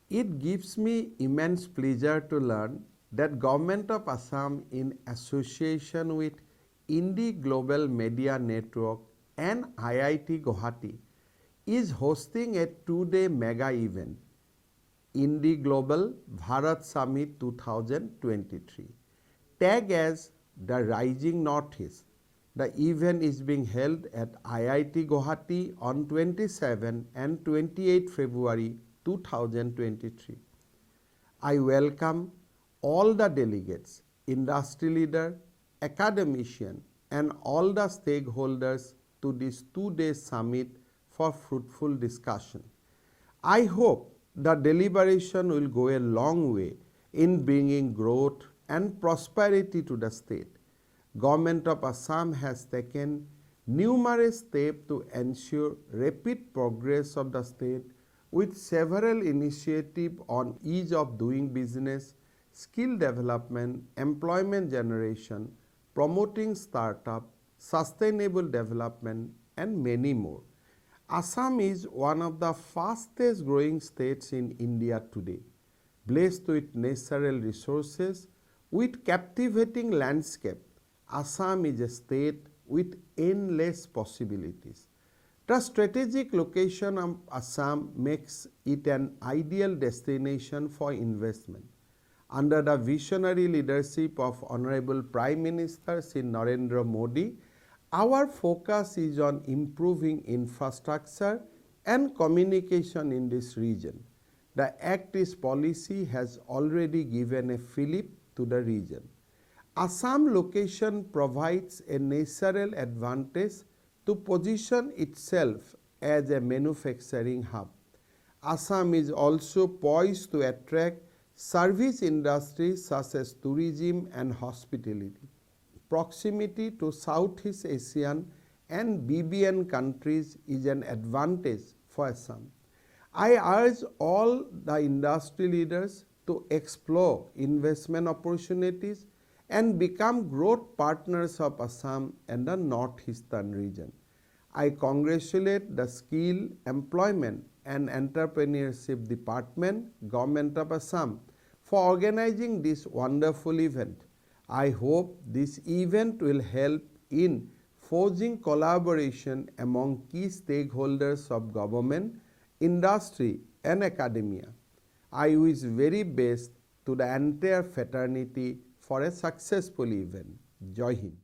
It gives me immense pleasure to learn that Government of Assam, in association with IndiGlobal Media Network and IIT Guwahati, is hosting a two-day mega event, IndiGlobal Bharat Summit 2023. Tagged as the Rising Northeast, the event is being held at IIT Guwahati on 27 and 28 February 2023. I welcome all the delegates, industry leaders, academicians, and all the stakeholders to this two-day summit for fruitful discussion. I hope the deliberation will go a long way in bringing growth and prosperity to the state. Government of Assam has taken numerous steps to ensure rapid progress of the state with several initiatives on ease of doing business, skill development, employment generation, promoting startup, sustainable development, and many more. Assam is one of the fastest growing states in India today, blessed with natural resources, with captivating landscape. Assam is a state with endless possibilities. The strategic location of Assam makes it an ideal destination for investment. Under the visionary leadership of Hon'ble Prime Minister Shri Narendra Modi, our focus is on improving infrastructure and communication in this region. The Act East policy has already given a fillip to the region. Assam location provides a natural advantage to position itself as a manufacturing hub. Assam is also poised to attract service industries such as tourism and hospitality. Proximity to Southeast Asian and BBN countries is an advantage for Assam. I urge all the industry leaders to explore investment opportunities and become growth partners of Assam and the northeastern region. I congratulate the Skill, Employment and Entrepreneurship Department, Government of Assam, for organizing this wonderful event. I hope this event will help in forging collaboration among key stakeholders of government, industry and academia. I wish very best to the entire fraternity for a successful event. Jai Hind.